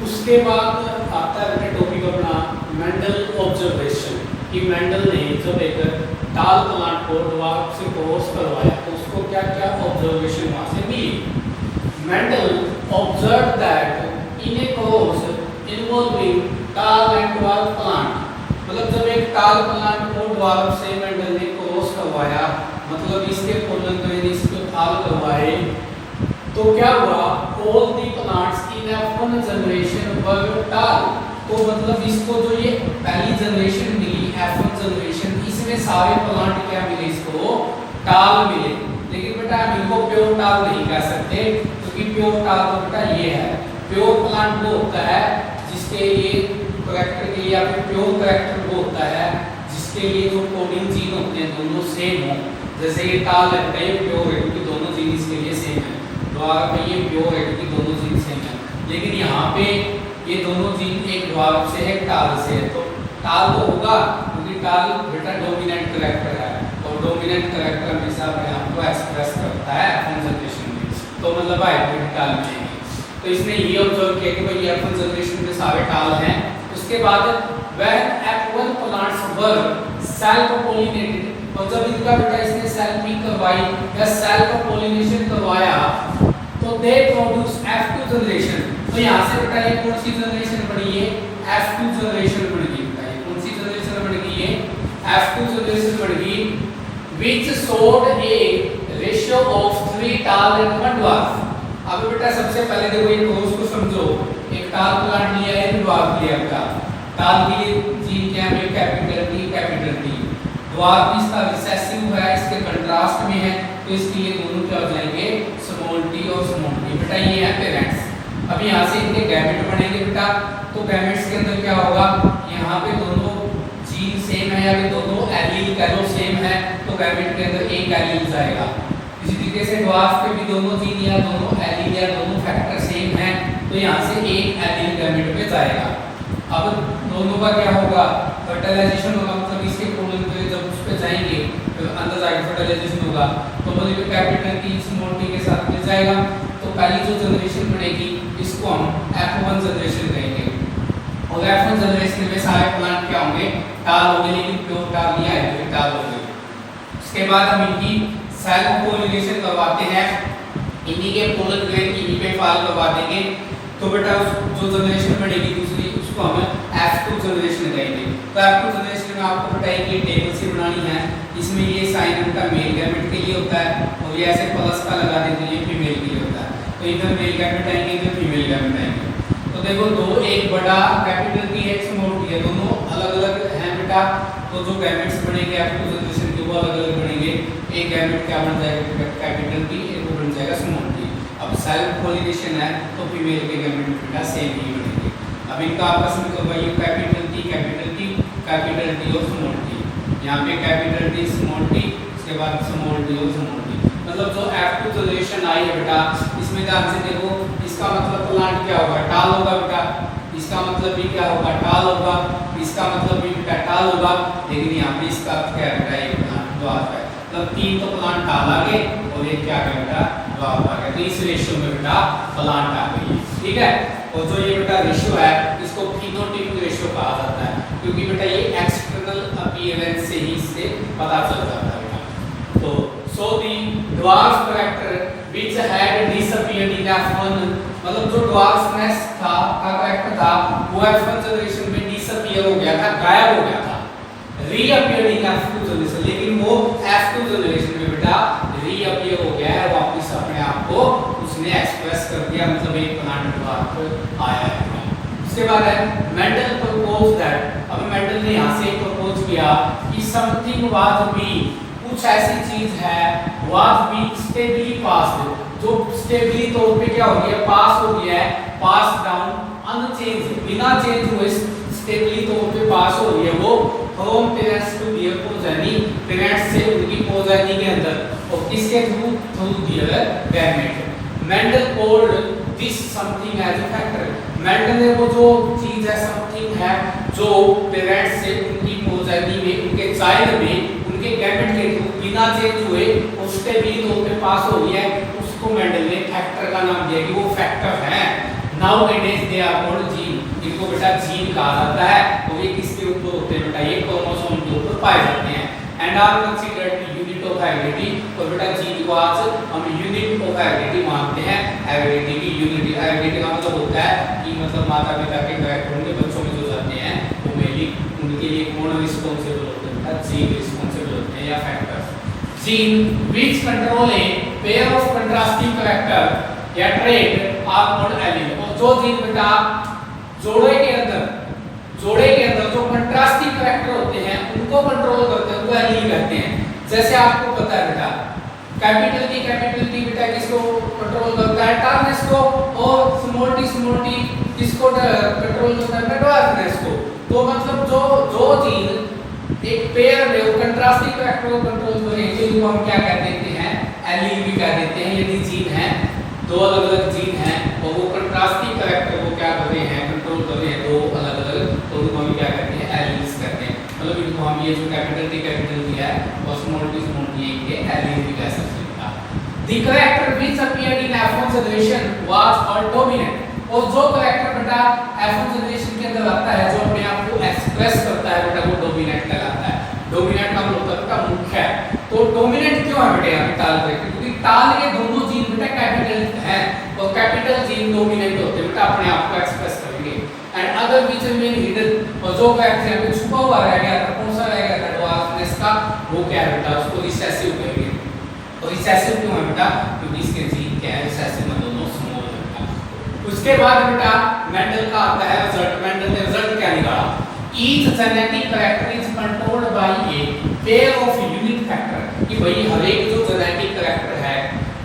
उसके बाद आता है टॉपिक अपना मेंडल ऑब्जर्वेशन कि मेंडल ने जब एक टाल प्लांट को ड्वार्फ से क्रॉस करवाया तो उसको क्या क्या ऑब्जर्वेशन वहाँ से मिली। Mendel observe that in a cross involving tall and dwarf plant, मतलब जब एक टाल प्लांट को ड्वार्फ से मेंडल ने क्रॉस करवाया, मतलब इसके पोलन को इसको टाल करवाए, तो क्या हुआ, all the plants in F1 generation were tall, तो मतलब इसको जो ये पहली जनरेशन मिली F1 जनरेशन, इसमें सारे प्लांट क्या मिले, इसको टाल मिले। लेकिन बेटा हम इनको प्योर टाल नहीं कह सकते, क्योंकि प्योर टाल तो बेटा ये है, प्योर प्लांट वो होता है जिसके लिए कैरेक्टर के लिए, या फिर प्योर कैरेक्टर वो होता है जिसके लिए जो कोडिंग जीन होते हैं दोनों सेम हो। जैसे ये टाल है, प्योर है क्योंकि दोनों जीन इसके लिए सेम है, ड्वार्फ में ये प्योर है क्योंकि दोनों जीन सेम है। लेकिन यहाँ पे ये दोनों जीन एक ड्वार्फ से है, टाल से है, तो टाल तो होगा क्योंकि टाल बेटा डोमिनेंट कैरेक्टर है, और डोमिनेंट कैरेक्टर हमेशा अपने आप को एक्सप्रेस करता है F1 जनरेशन में, तो मतलब हाइब्रिड टाल मिलेंगे। तो इसने ये ऑब्जर्व किया कि भाई F1 जनरेशन में सारे टाल हैं। उसके बाद when F1 plants were self pollinated, और जब इनका बेटा इसने सेल्फिंग करवाई या सेल्फ पोलिनेशन करवाया तो दे प्रोड्यूस F2 जनरेशन। तो यहाँ से बेटा ये कौन सी जनरेशन बनी है, F2 जनरेशन बन गई। बेटा ये कौन सी जनरेशन बन गई है, F2 जनरेशन बन गई, which showed a ratio of 3 tall and 1 dwarf। अब बेटा सबसे पहले देखो ये क्रॉस को समझो, एक टाल प्लांट लिया है, ड्वार्फ लिया बेटा। टाल के लिए जीन क्या है, कैपिटल टी, ड्वार्फ इसका रिसेसिव है, इसके कंट्रास्ट में है, तो इसके लिए दोनों क्या हो जाएंगे, स्मॉल टी और स्मॉल टी। बेटा ये है पेरेंट्स। अब यहाँ से इनके गैमेट बनेंगे बेटा, तो गैमेट्स के अंदर क्या होगा, यहाँ पे दोनों जीन सेम है या फिर दोनों एलील कह लो सेम है, तो गैमेट के अंदर एक एलील जाएगा। इसी तरीके से ड्वार्फ पे भी दोनों जीन या दोनों एलील या दोनों फैक्टर सेम है, तो यहाँ से एक एलील गैमेट पे जाएगा। अब दोनों का क्या होगा, फर्टिलाइजेशन होगा, मतलब इसके पोलन पे जब उस पे जाएंगे तो अंदर जाके फर्टिलाइजेशन होगा, तो मतलब कैपिटल टी स्मॉल टी के साथ मिल जाएगा। तो पहली जो जनरेशन बनेगी इसको हम F1 जनरेशन कहेंगे, और F1 जनरेशन में सारे प्लांट क्या होंगे, टाल होंगे, लेकिन प्योर टाल नहीं आएंगे, टाल होंगे। उसके बाद हम इनकी सेल्फ पोलिनेशन करवाते हैं, इन्हीं के पोलन ग्रेन इन्हीं पे फाल करवा देंगे, तो बेटा जो जनरेशन बनेगी दूसरी उसको हम F2 जनरेशन कहेंगे। तो F2 जनरेशन में आपको बेटा एक ये टेबल सी बनानी है, इसमें ये साइन उनका मेल गैमेट के लिए होता है, और ये ऐसे प्लस का लगा देते हैं फीमेल के लिए होता है, तो इधर मेल गैमेट आएंगे, इधर फीमेल गैमेट आएंगे। तो देखो दो, एक बड़ा कैपिटल टी है, एक स्मॉल टी है, दोनों अलग अलग हैं बेटा, तो जो गैमेट्स बनेंगे F2 जनरेशन के वो अलग अलग बनेंगे। एक गैमेट क्या बन जाएगा, कैपिटल टी, एक वो बन जाएगा स्मॉल टी। अब सेल्फ पोलिनेशन है तो फीमेल के गैमेट बेटा सेम ही बनेंगे। अब इनका आपस में करवाइए कैपिटल टी और स्मॉल टी, यहाँ पे कैपिटल टी स्मॉल टी, उसके बाद स्मॉल टी और स्मॉल टी। मतलब जो F2 जनरेशन आई है बेटा, इसमें ध्यान से देखो, इसका मतलब प्लांट क्या होगा, टाल होगा बेटा, इसका मतलब भी क्या होगा, टाल होगा, इसका मतलब भी बेटा टाल होगा, लेकिन यहाँ पे इसका क्या है बेटा, एक प्लांट ड्वार्फ है। मतलब तीन तो प्लांट टाल आ गए और एक क्या आ गया बेटा, ड्वार्फ आ गया। तो इस रेशियो में बेटा प्लांट आ गई, ठीक है। और जो ये बेटा रेशियो है इसको फिनोटाइपिक रेशियो कहा जाता है, क्योंकि बेटा ये एक्सटर्नल अपीयरेंस से ही इससे पता चल जाता है बेटा। तो so the dwarf character which had disappeared in F1, मतलब जो ड्वार्फनेस था का कैरेक्टर था वो F1 जनरेशन में डिसअपीयर हो गया था, गायब हो गया था, रीअपीयर्ड इन F2 जनरेशन, लेकिन वो F2 जनरेशन में बेटा रीअपीयर हो गया है, वापस अपने आप को उसने एक्सप्रेस कर दिया, मतलब एक प्लांट ड्वार्फ आया है। उसके बाद है मेंडल प्रपोज दैट, अब मेंडल ने यहाँ से प्रपोज किया कि समथिंग वाज बी, कुछ ऐसी चीज है, वाज बी स्टेबली पास्ड, जो स्टेबली तौर पे क्या हो गया, पास हो गया है, पास डाउन अनचेंज, बिना चेंज हुए स्टेबली तौर पे पास हो गया वो from parents to their progeny, parents से उनकी प्रोजेनी के अंदर, और किसके through, through their gamete. Mendel called this something as a factor, Mendel ने वो जो चीज है समथिंग है जो पेरेंट्स से उनकी प्रोजेनी में, उनके चाइल्ड में, उनके गैमेट के थ्रू बिना चेंज हुए स्टेबली तौर पे पास हो गया है, उसको मेंडल ने फैक्टर का नाम दिया कि वो फैक्टर है, now it is they are called gene, इनको बेटा जीन कहा जाता है। तो ये किसके ऊपर होते हैं बेटा, ये क्रोमोसोम के ऊपर पाए जाते हैं। And are considered unit of heredity, और बेटा जीन को आज हम यूनिट ऑफ हेरिडिटी मानते हैं। हेरिडिटी की यूनिटी, हेरिडिटी का मतलब होता है कि मतलब माता पिता के कैरेक्टर उनके बच्चों में जो जाते हैं वो मेनली उनके लिए कौन रिस्पांसिबल होते हैं, जीन रिस्पांसिबल होते हैं या factors. Gene which control a pair of contrasting character या ट्रेट आर कॉल्ड एलील। और जो जीन बेटा जोड़े के अंदर जो कंट्रास्टिंग कैरेक्टर होते हैं उनको कंट्रोल करते हैं, वो एलील कहते हैं। जैसे आपको पता है बेटा कैपिटल टी बेटा किसको कंट्रोल करता है, टार्नेस को, और स्मॉल टी किसको कंट्रोल करता है, डॉर्नेस को। तो मतलब जो जीन एक पेयर में वो कंट्रास्टिंग कैरेक्टर को कंट्रोल करें, तो इनको हम क्या कह देते हैं, एलील भी कह देते हैं। यदि जीन है, दो अलग-अलग जीन हैं और वो कंट्रास्टिंग कैरेक्टर को क्या कर रहे हैं, कंट्रोल कर रहे हैं, दो अलग-अलग, तो उनको हम क्या कहते हैं, एलील्स कहते हैं। मतलब इनको हम ये जो कैपिटल टी है और स्मॉल टी ये एलील भी कह सकते हैं। The character which appeared in F1 generation was called dominant। और जो कैरेक्टर बेटा F1 जनरेशन के अंदर आता है, जो अपने आप को एक्सप्रेस करता है बेटा, वो डोमिनेंट कहलाता है। डोमिनेंट का मतलब होता है मुख्य है। तो डोमिनेंट क्यों है बेटा यहाँ पे टाल पे, क्योंकि टाल के दोनों जीन बेटा कैपिटल हैं और कैपिटल जीन डोमिनेंट होते हैं बेटा, अपने आप को एक्सप्रेस करेंगे। And other which remain hidden, और जो कैरेक्टर यहाँ पे छुपा हुआ रह गया था, कौन सा रह गया था, डॉर्कनेस का, वो क्या है बेटा, उसको रिसेसिव कहेंगे। और रिसेसिव क्यों है बेटा, क्योंकि इसके जीन क्या है, रिसेसिव में दोनों स्मॉल है बेटा। उसके बाद बेटा मेंडल का आता है रिजल्ट। मेंडल ने रिजल्ट क्या निकाला, each genetic character is controlled by a pair of unique factor, कि भाई हर एक जो जेनेटिक कैरेक्टर है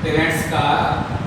पेरेंट्स का,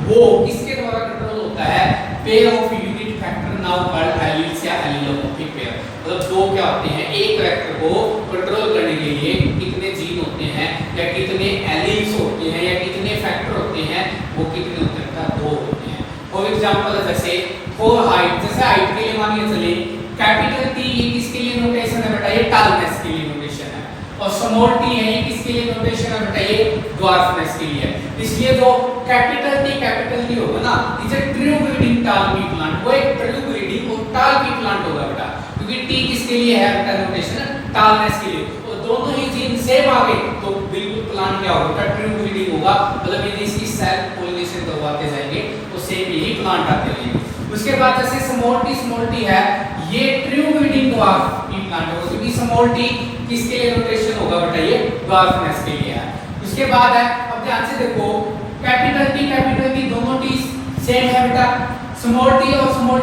वो किसके द्वारा कंट्रोल होता है, pair of unit factor now called alleles या एलीलोमॉर्फिक पेयर। मतलब दो क्या होते हैं, एक कैरेक्टर को कंट्रोल करने के लिए कितने जीन होते हैं या कितने एलील्स होते हैं या कितने फैक्टर होते हैं, वो कितने होते हैं, दो होते हैं। फॉर एग्जांपल जैसे फॉर हाइट, जैसे हाइट के लिए मानिए चले कैपिटल टी ये किसके लिए नोटेशन है बेटा, ये टालनेस के लिए नोटेशन है। और स्मॉल टी है ये किसके लिए नोटेशन है बेटा, ये ड्वार्फनेस के लिए है। इसलिए जो कैपिटल टी होगा ना, इसे ट्रू ब्रीडिंग टाल पी प्लांट, वो एक ट्रू ब्रीडिंग और टाल पी प्लांट होगा बेटा, क्योंकि टी किसके लिए है बेटा नोटेशन, टालनेस के लिए। और दोनों ही जीन सेम आ गए तो बिल्कुल प्लांट क्या होगा बेटा, ट्रू ब्रीडिंग होगा। मतलब यदि इसकी सेल्फ पॉलिनेशन करवाते जाएंगे तो सेम यही प्लांट आते रहेंगे। उसके बाद जैसे स्मॉल टी है, ये true breeding dwarf P plant होगा, क्योंकि स्मॉल टी किसके लिए नोटेशन होगा बेटा, ये ड्वार्फनेस के लिए है। उसके बाद है, अब ध्यान से देखो कैपिटल टी दोनों टी सेम है बेटा, स्मॉल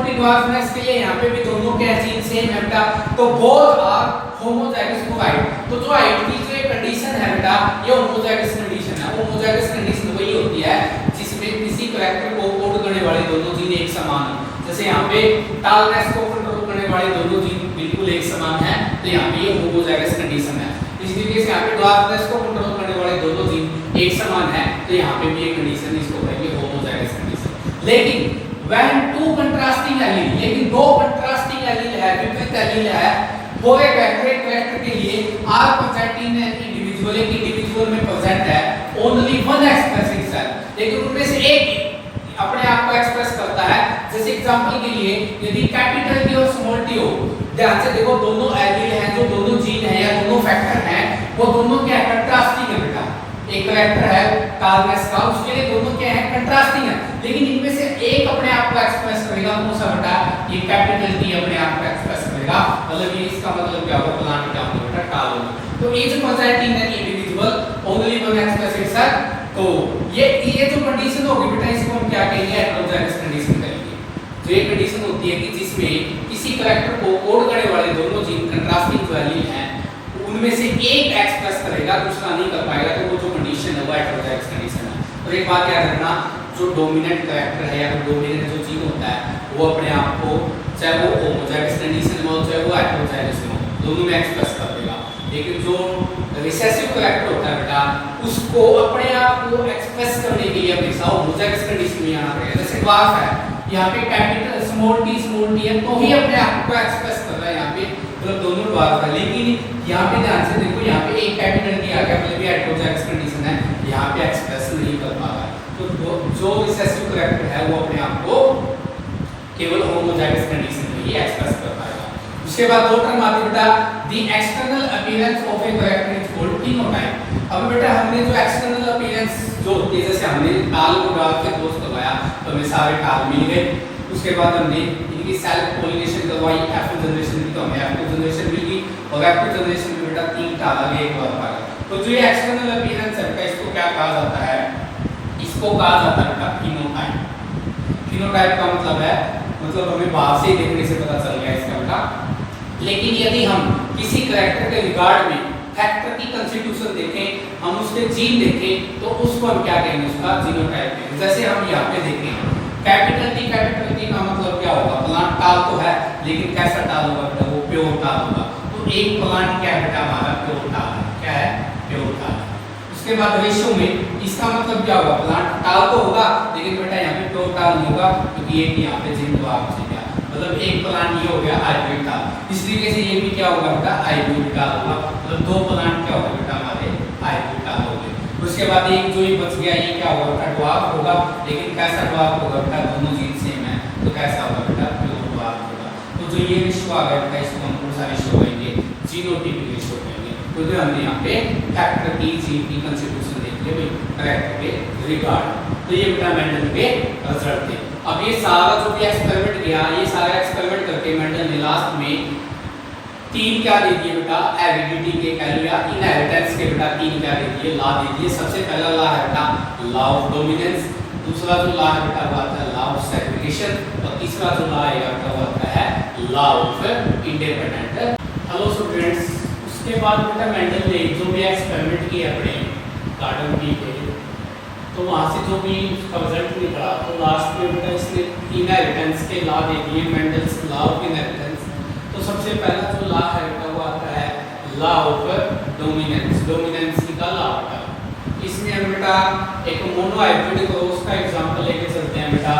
टी ड्वार्फनेस के लिए यहाँ पे भी दोनों के जीन सेम है बेटा, तो both are homozygous for height. तो जो हाइट की जो कंडीशन है बेटा, ये होमोजाइगस कंडीशन है। होमोजाइगस कंडीशन वही होती है जिसमें किसी कैरेक्टर को कोड करने वाले दोनों जीन एक समान हो। जैसे यहाँ पे टालनेस को कंट्रोल करने वाले दोनों जीन बिल्कुल एक समान है, तो यहाँ पे ये होमोजाइगस कंडीशन है। इस तरीके से यहाँ पे ड्वार्फनेस को कंट्रोल करने वाले दोनों जीन एक समान है, तो यहाँ पे भी एक कंडीशन, इसको कहेंगे होमोजाइगस कंडीशन। लेकिन when two contrasting allele, लेकिन दो contrasting allele है, विपरीत allele है, वो एक कैरेक्टर के लिए are present in an individual, एक इंडिविजुअल में प्रेजेंट है, only one expressing cell, लेकिन उनमें से एक अपने आप को एक्सप्रेस करता है। जैसे एग्जांपल के लिए यदि कैपिटल टी और स्मॉल टी हो, ध्यान से देखो दोनों एलील हैं, जो दोनों जीन है या दोनों फैक्टर हैं, वो दोनों क्या कंट्रास्टिंग है बेटा। एक कैरेक्टर है टालनेस का, उसके लिए दोनों क्या है, कंट्रास्टिंग है, लेकिन इनमें से एक अपने आप को एक्सप्रेस करेगा, कौन सा बेटा, ये कैपिटल टी अपने आप को एक्सप्रेस करेगा। मतलब ये इसका मतलब क्या होगा, प्लांट क्या होगा बेटा, टाल होगा। तो is present in an individual only one expressive cell. तो ये जो कंडीशन होगी बेटा, इसको हम क्या कहेंगे, हेटेरोजाइगस कंडीशन कहेंगे। तो ये कंडीशन होती है कि जिसमें किसी कैरेक्टर को कोड करने वाले दोनों जीन कंट्रास्टिंग जो एलील हैं, उनमें से एक एक्सप्रेस करेगा, दूसरा नहीं कर पाएगा, तो वो जो कंडीशन है वो हेटेरोजाइगस कंडीशन है। और एक बात याद रखना, जो डोमिनेंट कैरेक्टर है या डोमिनेंट जो जीन होता है, वो अपने आप को चाहे वो होमोजाइगस कंडीशन में हो चाहे वो हेटेरोजाइगस में हो, दोनों में एक्सप्रेस कर देगा। लेकिन जो रिसेसिव कैरेक्टर होता है बेटा, उसको अपने आप को एक्सप्रेस करने के लिए हमेशा होमोजाइगस कंडीशन में आना पड़ेगा। जैसे ड्वार्फ है, यहाँ पे कैपिटल स्मॉल टी है, तो ही अपने आप को एक्सप्रेस कर रहा है, यहाँ पे मतलब दोनों ड्वार्फ है। लेकिन यहाँ पे ध्यान से देखो, यहाँ पे एक कैपिटल टी आ गया, मतलब ये हेटेरोजाइगस कंडीशन है, यहाँ पे एक्सप्रेस नहीं कर पा रहा है। तो जो रिसेसिव कैरेक्टर है वो अपने आप को केवल होमोजाइगस कंडीशन में ही एक्सप्रेस कर पाएगा। उसके बाद दो टर्म आती बेटा the external appearance of a character is called phenotype. अब बेटा हमने जो एक्सटर्नल अपीयरेंस जो होती है, जैसे हमने टाल को डाल के क्रॉस करवाया तो हमें सारे टाल मिल गए। उसके बाद हमने इनकी सेल्फ पॉलिनेशन करवाई, F1 जनरेशन की तो हमें F2 जनरेशन मिल गई और F2 जनरेशन में बेटा 3 टाल आ गए एक बार पर। तो जो ये एक्सटर्नल अपीयरेंस है बेटा इसको क्या कहा जाता है, इसको कहा जाता है बेटा फिनोटाइप। फिनोटाइप का मतलब है मतलब हमें बाहर से देखने से पता चल गया इसका बेटा। लेकिन यदि हम किसी कैरेक्टर के रिगार्ड में फैक्टर की कंस्टिट्यूशन देखें, हम उसके जीन देखें तो उसको हम क्या कहेंगे, उसका जीनोटाइप कहेंगे। जैसे हम यहाँ पे देखें कैपिटल टी का मतलब क्या होगा, प्लांट टाल तो है लेकिन कैसा टाल होगा बेटा, वो प्योर टाल होगा। तो एक प्लांट क्या है बेटा हमारा प्योर टाल है, क्या है प्योर टाल। उसके बाद रेशियो में इसका मतलब क्या होगा, प्लांट टाल तो होगा लेकिन बेटा यहाँ पे प्योर टाल नहीं होगा क्योंकि एक यहाँ पे जिन तो आपसे क्या मतलब एक प्लांट ये हो गया हाइब्रिड टाल। इस तरीके से ये भी क्या होगा बेटा हाइब्रिड टाल होगा, मतलब दो प्लांट क्या होगा बेटा हमारे हाइब्रिड टाल हो गए। उसके बाद एक जो ये बच गया ये क्या होगा बेटा ड्वार्फ होगा, लेकिन कैसा ड्वार्फ होगा बेटा, दोनों जीन सेम है तो कैसा होगा बेटा प्योर ड्वार्फ होगा। तो जो ये रेशियो आ गया बेटा इसको हम कौन सा रेशियो कहेंगे, जीनोटाइपिक रेशियो कहेंगे, क्योंकि हमने यहाँ पे फैक्टर की जीन की कंस्टिट्यूशन देख लिया भाई कैरेक्टर के रिगार्ड। तो ये बेटा मेंडल के रिजल्ट थे। अब ये सारा जो भी एक्सपेरिमेंट किया, ये सारा एक्सपेरिमेंट करके मेंडल ने लास्ट में तीन क्या दे दिए बेटा, हेरिडिटी के कह लो या इनहेरिटेंस के बेटा तीन क्या दे दिए, लॉ दे दिए। सबसे पहला लॉ है बेटा लॉ ऑफ डोमिनेंस, दूसरा जो लॉ है बेटा वो आता है लॉ ऑफ सेग्रीगेशन और तीसरा जो लॉ है बेटा वो आता है law of independent. Hello students, उसके बाद बेटा मेंडल ने जो भी एक्सपेरिमेंट किए अपने गार्डन की के, तो वहाँ से जो भी उसका रिजल्ट निकला तो लास्ट में बेटा इसने इनहेरिटेंस के लॉ दे दिए, मेंडल्स लॉ ऑफ इनहेरिटेंस। तो सबसे पहला जो लॉ है बेटा वो आता है लॉ ऑफ डोमिनेंस, डोमिनेंसी का लॉ बेटा। इसमें हम बेटा एक मोनोहाइब्रिड क्रॉस का एग्जांपल लेके चलते हैं बेटा।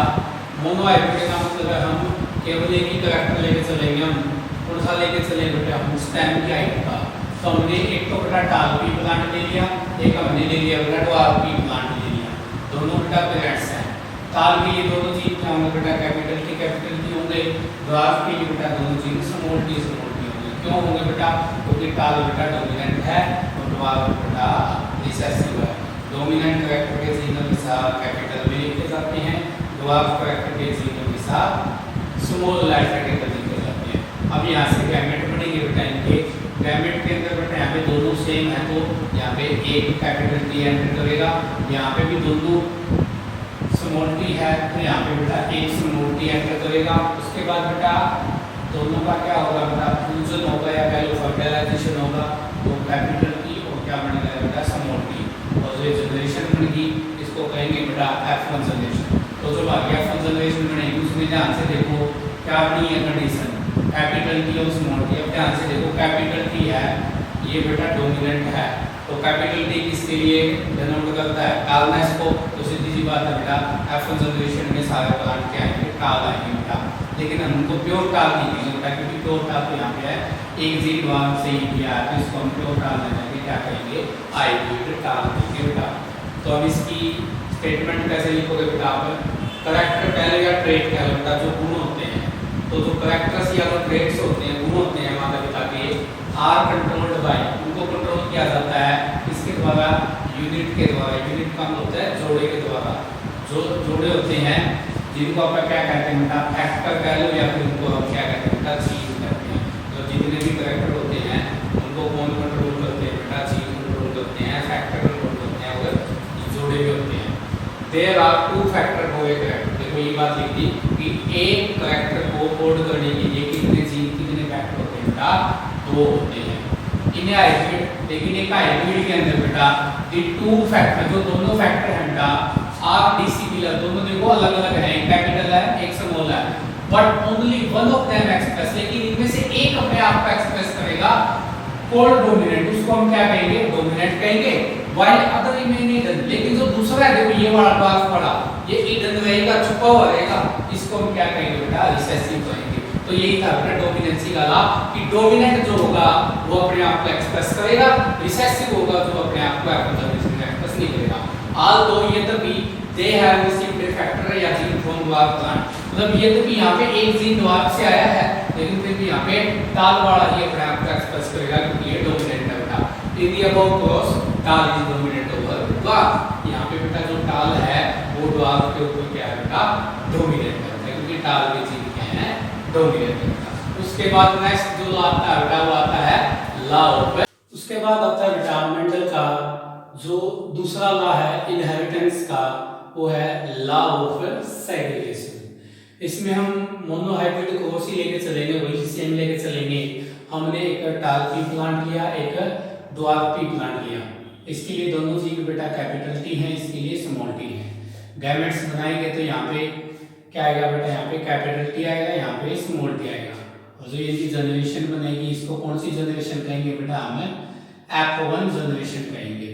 मोनोहाइब्रिड का मतलब है हम केवल एक ही कैरेक्टर लेके चलेंगे, हम कौन सा लेके चलेंगे बेटा, हम स्टेम की हाइट का। तो हमने एक तो बेटा टाल पी प्लांट ले लिया, एक हमने ले लिया बेटा ड्वार्फ पी प्लांट ले लिया, दोनों बेटा पेरेंट्स हैं। टाल के लिए दोनों चीज क्या होंगे बेटा, कैपिटल टी होंगे, ड्वार्फ के लिए बेटा दोनों चीज स्मॉल टी होंगे। क्यों होंगे बेटा, क्योंकि टाल बेटा डोमिनेंट है और ड्वार्फ बेटा रिसेसिव है। डोमिनेंट कैरेक्टर के जीनों के साथ कैपिटल में लिखे जाते हैं, ड्वार्फ कैरेक्टर के जीनों के साथ स्मॉल लेटर के लिखे जाते हैं। अब यहाँ से गैमेट बनेंगे बेटा, इनके गैमेट के अंदर बेटा यहाँ पे दोनों सेम है तो यहाँ पे एक कैपिटल टी एंटर करेगा, यहाँ पे भी दोनों स्मॉल टी है तो यहाँ पे बेटा एक स्मॉल टी एंटर करेगा। उसके बाद बेटा दोनों का क्या होगा बेटा, फ्यूजन होगा या कह लो फर्टिलाइजेशन होगा, तो कैपिटल टी और क्या बनेगा बेटा स्मॉल टी, और जो जनरेशन बनेगी इसको कहेंगे बेटा F1 जनरेशन। तो जो बाकी F1 जनरेशन बनेगी उसमें ध्यान से देखो क्या बनी है कंडीशन, कैपिटल टी और स्मॉल टी। अब ध्यान से देखो कैपिटल टी है ये बेटा डोमिनेंट है, तो कैपिटल टी किसके लिए डिनोट करता है, टालनेस को। तो सीधी सी बात है बेटा F1 जनरेशन में सारे प्लांट क्या आएंगे, टाल आएंगे बेटा। लेकिन हम उनको प्योर टाल नहीं कहेंगे बेटा, क्योंकि प्योर टाल तो यहाँ पे है एक जीन वाहन से ही किया है, तो इसको हम प्योर टाल नहीं कहेंगे, क्या कहेंगे हाइब्रिड टाल कहेंगे बेटा। तो अब इसकी स्टेटमेंट कैसे लिखोगे बेटा आप, करेक्टर पहले या ट्रेट कह लो बेटा, जो गुण होते हैं, तो जो करेक्टर्स या जो ट्रेट्स होते हैं, गुण होते हैं माता पिता के, आर कंट्रोल्ड बाय, उनको कंट्रोल किया जाता है इसके द्वारा, यूनिट के द्वारा। यूनिट का मतलब होता है जोड़े के द्वारा, जो जोड़े होते हैं जिनको आप क्या कहते हैं बेटा, फैक्टर कह लो या फिर उनको हम क्या कहते हैं बेटा, चीज कहते हैं। तो जितने भी करेक्टर होते हैं उनको कौन कंट्रोल करते हैं बेटा, चीज कंट्रोल करते हैं, फैक्टर कंट्रोल करते हैं और जोड़े भी होते हैं। देयर आर टू फैक्टर हो एक करेक्टर। देखो ये बात लिख दी कि एक करेक्टर को कोड करने के लिए कितने जीन कितने फैक्टर होते हैं बेटा, दो होते हैं। इन्हें हाइब्रिड, लेकिन एक हाइब्रिड के अंदर बेटा ये टू फैक्टर, जो दोनों फैक्टर हैं बेटा आर डिसिमिलर, दोनों देखो अलग अलग है, एक कैपिटल है एक स्मॉल है, but only one of them express, लेकिन इनमें से एक अपने आप को एक्सप्रेस करेगा कॉल्ड डोमिनेंट, उसको हम क्या कहेंगे, डोमिनेंट कहेंगे। व्हाइल अदर रिमेन हिडन, लेकिन जो दूसरा है देखो ये वाला ड्वार्फ वाला, ये हिडन रहेगा, छुपा हुआ रहेगा, इसको हम क्या कहेंगे बेटा, रिसेसिव कहेंगे। तो यही था बेटा डोमिनेंसी का लॉ कि डोमिनेंट जो होगा वो अपने आप को एक्सप्रेस करेगा, रिसेसिव होगा जो अपने आप को एक्सप्रेस नहीं करेगा। ऑल्दो यद्यपि they have received A factor या जीन फ्रॉम ड्वार्फ प्लांट, मतलब ये तो कि यहाँ पे एक जीन ड्वार्फ से आया है, लेकिन फिर भी यहाँ पे टाल वाला ही अपने आप को एक्सप्रेस करेगा क्योंकि ये डोमिनेंट है बेटा। इन दी अबव क्लॉज टाल इज डोमिनेंट ओवर ड्वार्फ। यहाँ पे बेटा जो टाल है वो ड्वार्फ के ऊपर क्या है बेटा, डोमिनेंट है, क्योंकि टाल के जीन क्या है, डोमिनेंट है। उसके बाद नेक्स्ट जो आता है बेटा वो आता है लॉ ऑफ, उसके बाद आता है बेटा मेंडल का जो दूसरा लॉ है इनहेरिटेंस का, वो है लॉ ऑफ सेग्रीगेशन। इसमें हम मोनोहाइब्रिड कोर्स ही लेके चलेंगे, वही सेम लेके चलेंगे। हमने एक टाल पी प्लांट लिया, एक ड्वार्फ पी प्लांट लिया। इसके लिए दोनों जीन बेटा कैपिटल टी है, इसके लिए स्मॉल टी है। गैमेट्स बनाएंगे तो यहाँ पे क्या आएगा बेटा, यहाँ पे कैपिटल टी आएगा, यहाँ पे स्मॉल टी आएगा। और जो इनकी जनरेशन बनेगी इसको कौन सी जनरेशन कहेंगे बेटा, हमें F1 जनरेशन कहेंगे।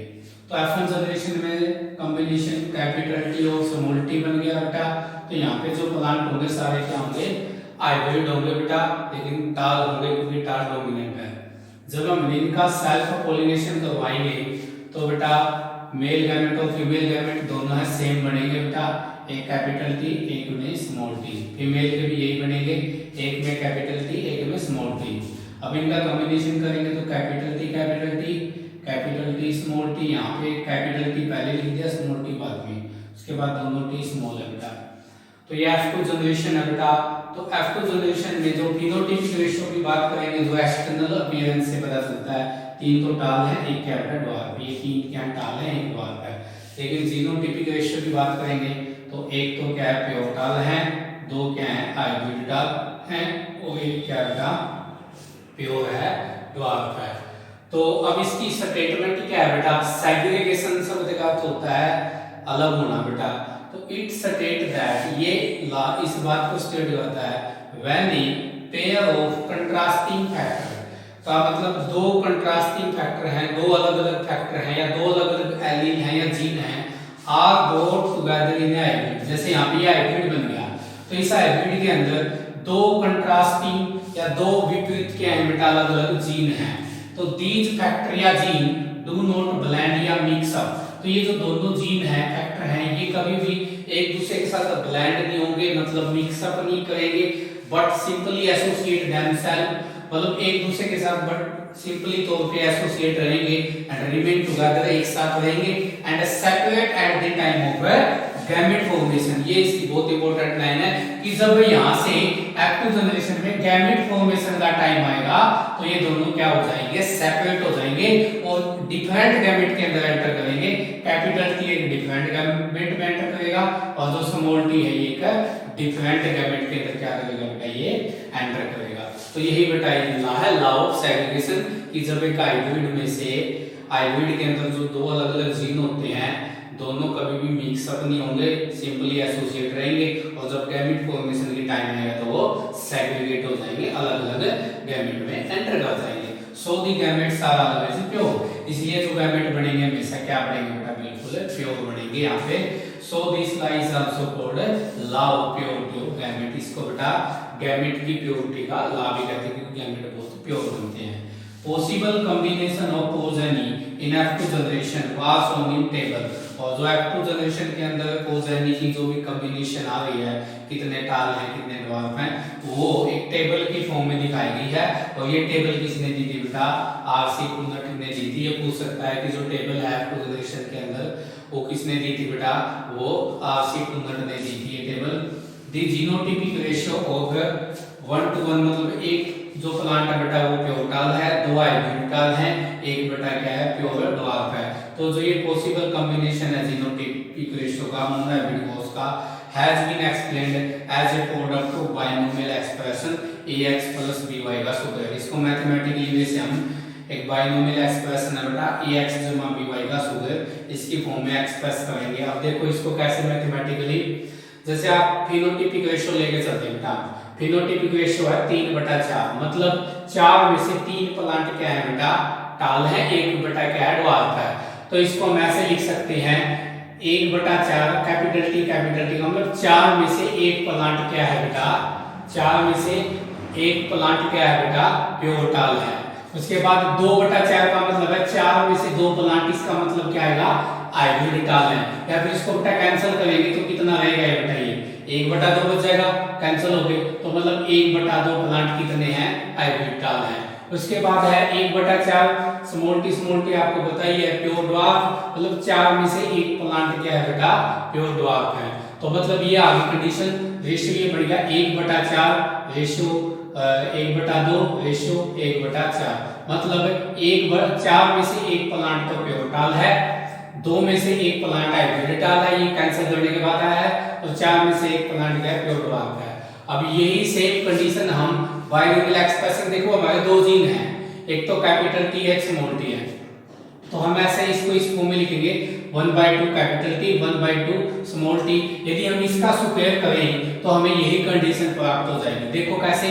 तो F1 जनरेशन में कॉम्बिनेशन कैपिटल टी और स्मॉल टी बन गया बेटा। तो यहाँ पे जो प्लांट होंगे सारे क्या होंगे, हाइब्रिड होंगे बेटा, लेकिन टाल होंगे क्योंकि टाल डोमिनेंट है। जब हम इनका सेल्फ पोलिनेशन करवाएंगे तो बेटा मेल गैमेट और फीमेल गैमेट दोनों है सेम बनेंगे बेटा, एक कैपिटल टी एक में स्मॉल टी। फीमेल के भी यही बनेंगे, एक में कैपिटल टी एक में स्मॉल टी। अब इनका कॉम्बिनेशन करेंगे तो capital T capital T small T, यहाँ पे कैपिटल टी पहले लिख दिया स्मॉल टी बाद में, उसके बाद दोनों टी स्मॉल है बेटा। तो ये F2 जनरेशन है बेटा। तो F2 जनरेशन में जो फिनोटाइपिक रेशियो की बात करेंगे, जो एक्सटर्नल अपीयरेंस से पता चलता है, तीन तो टाल है एक क्या बेटा ड्वार्फ, ये तीन क्या टाल है एक ड्वार्फ है। लेकिन जीनोटाइपिक रेशियो की बात करेंगे तो एक तो क्या है प्योर टाल है, दो क्या है हाइब्रिड टाल है, और एक क्या बेटा प्योर है ड्वार्फ है। तो अब इसकी स्टेटमेंट क्या है बेटा, सेग्रीगेशन शब्द का अर्थ होता है अलग होना बेटा। तो इट स्टेट दैट, ये लॉ इस बात को स्टेट करता है when the pair of contrasting factor, का मतलब दो कंट्रास्टिंग फैक्टर हैं, दो अलग अलग फैक्टर हैं या दो अलग अलग एलील हैं या जीन हैं, are brought together in hybrid. जैसे यहाँ पे हाइब्रिड बन गया, तो इस हाइब्रिड के अंदर दो कंट्रास्टिंग या दो विपरीत के हैं बेटा अलग अलग जीन हैं। तो दीज फैक्टर या जीन डू नॉट ब्लेंड या मिक्स अप। तो ये जो दोनों जीन हैं फैक्टर हैं, ये कभी भी एक दूसरे के साथ ब्लेंड नहीं होंगे, मतलब मिक्स अप नहीं करेंगे, बट सिंपली एसोसिएट देमसेल्फ, मतलब एक दूसरे के साथ बट सिंपली तौर पे एसोसिएट रहेंगे एंड रिमेन टुगेदर, एक साथ रहेंगे and separate at the time of gamete formation. ये इसकी बहुत इंपॉर्टेंट लाइन है कि जब यहाँ से F2 जनरेशन में गैमेट फॉर्मेशन का टाइम आएगा तो ये दोनों क्या हो जाएंगे, सेपरेट हो जाएंगे और डिफरेंट गैमेट के अंदर एंटर करेंगे। कैपिटल टी एक डिफरेंट गैमेट में एंटर करेगा और जो स्मॉल टी है ये एक डिफरेंट गैमेट के अंदर क्या करेगा बेटा, ये एंटर करेगा। तो यही बेटा लॉ है, लॉ ऑफ सेग्रीगेशन, कि जब एक हाइब्रिड में से हाइब्रिड के अंदर जो दो अलग अलग जीन होते हैं दोनों कभी भी मिक्स अप नहीं होंगे, सिंपली एसोसिएट रहेंगे और जब गैमेट फॉर्मेशन की टाइम आएगा तो वो सेग्रीगेट हो जाएंगे, अलग अलग गैमेट में एंटर कर जाएंगे। सो दी गैमेट्स आर ऑलवेज प्योर, इसलिए जो गैमेट बनेंगे हमेशा क्या बनेंगे बेटा, बिल्कुल प्योर बनेंगे यहाँ पे। So this law is also called law of purity of gamete. इसको बेटा गैमेट की प्योरिटी का लॉ भी कहते हैं क्योंकि गैमेट बहुत प्योर बनते हैं। Possible combination of progeny in F2 generation was shown in table. और जो F2 जनरेशन के अंदर पोजेनी की जो भी कॉम्बिनेशन आ रही है, कितने टाल हैं कितने ड्वार्फ हैं, वो एक टेबल की फॉर्म में दिखाई गई है। और ये टेबल किसने दी थी बेटा, आरसी पुनट ने दी थी। ये पूछ सकता है कि जो टेबल है F2 जनरेशन के अंदर वो किसने दी थी बेटा, वो आरसी पुनट ने दी थी ये table. The genotypic ratio of 1:1, मतलब एक जो प्लांट है बेटा वो प्योर टाल है, दो हाइब्रिड टाल है, एक बेटा क्या है प्योर ड्वार्फ है। तो जो ये पॉसिबल कॉम्बिनेशन है जीनोटाइपिक रेशियो का मोनोहाइब्रिड कोर्स का has been explained as a product of binomial expression ax plus by का सूत्र है। इसको मैथमेटिकली वे से हम एक बायनोमियल एक्सप्रेशन है बेटा ax जमा by का सूत्र, इसकी फॉर्म में एक्सप्रेस करेंगे। अब देखो इसको कैसे मैथमेटिकली, जैसे आप फिनोटाइपिक रेशियो लेके चलते हैं बेटा, फिनोटाइपिक रेशियो है 3/4, मतलब 4 में से 3 प्लांट क्या है बेटा टाल है, 1 बेटा क्या है ड्वार्फ है। तो इसको हम ऐसे लिख सकते हैं 1/4 कैपिटल टी का मतलब 4 में से 1 प्लांट क्या है बेटा, 4 में से 1 प्लांट क्या है बेटा प्योर टाल है। उसके बाद 2/4 का मतलब है 4 में से 2 प्लांट, इसका मतलब क्या आएगा हाइब्रिडाल है। या फिर इसको बेटा कैंसिल करेंगे तो कितना रहेगा ये बताइए, 1/2 बच जाएगा, कैंसिल हो गए तो मतलब 1/2 प्लांट कितने हैं, हाइब्रिडाल है। उसके बाद है 1/4 स्मॉल टी आपको बताइए प्योर ड्वार्फ, मतलब 4 में से एक प्लांट क्या है बेटा, प्योर ड्वार्फ है। तो मतलब ये आगे कंडीशन, रेशियो ये बढ़ गया 1/4 रेशियो 1/2 रेशियो 1/4, मतलब 4 में से एक प्लांट तो प्योर डाल है, 2 में से एक प्लांट हाइब्रिडाल है, ये कैंसिल करने के बाद आया है, और 4 में से एक प्लांट क्या है, प्योर ड्वार्फ है। अब यही सेम कंडीशन हम बायोलॉजिकल एक्सप्रेशन, देखो हमारे दो जीन हैं, एक तो कैपिटल टी एक स्मॉल टी है, तो हम ऐसे इसको इस फॉर्म में लिखेंगे 1/2 कैपिटल टी 1/2 स्मॉल टी। यदि हम इसका स्क्वायर करें तो हमें यही कंडीशन प्राप्त हो जाएगी। देखो कैसे,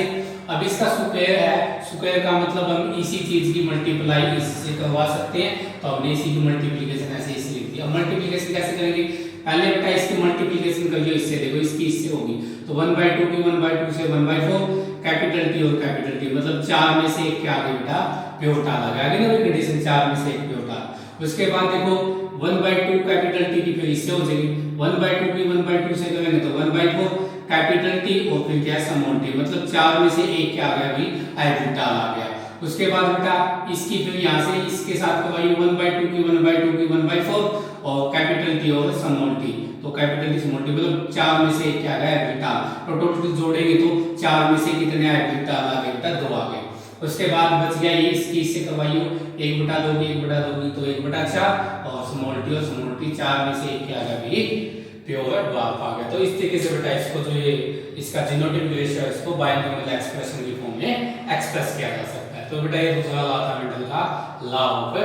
अब इसका स्क्वायर है, स्क्वायर का मतलब हम इसी चीज की मल्टीप्लाई इससे करवा सकते हैं, तो हमने इसी की मल्टीप्लिकेशन ऐसे इसी लिख दी। अब मल्टीप्लिकेशन कैसे करेंगे, पहले बेटा इसकी मल्टीप्लिकेशन करिए इससे, देखो इसकी इससे होगी तो 1/2 की 1/2 से 1/4 कैपिटल टी और कैपिटल टी, मतलब 4 में से एक क्या आ गया बेटा, प्योर डाल आ गया ना कंडीशन, 4 में से एक प्योर डाल। उसके बाद देखो 1/2 कैपिटल टी की फिर इससे हो जाएगी, 1/2 की 1/2 से करेंगे तो 1/4 कैपिटल टी और फिर क्या स्मॉल टी, मतलब 4 में से एक क्या आ गया, अभी हाइब्रिडाल आ गया। उसके बाद बेटा इसकी फिर यहाँ से इसके साथ करवाइए 1/2 की 1/2 की 1/4 और कैपिटल टी और स्मॉल टी, तो कैपिटल टी स्मॉल टी मतलब 4 में से एक क्या आ गया, हाइब्रिडाल। तो टोटल जोड़ेंगे तो 4 में से कितने हाइब्रिडाल आ गए बेटा, 2 आ गए। उसके बाद बच गया ये इसकी इससे करवाइए 1/2 की 1/2 की तो 1/4 और स्मॉल टी 4 में से एक क्या आ गया, भी प्योर ड्वार्फ आ गया। तो इस तरीके से बेटा इसको जो ये इसका जीनोटाइप रेशियो है इसको बायोकेमिकल एक्सप्रेशन की फॉर्म में एक्सप्रेस किया जा सकता है। तो बेटा ये दूसरा लॉ था मेंडल का लॉ ऑफ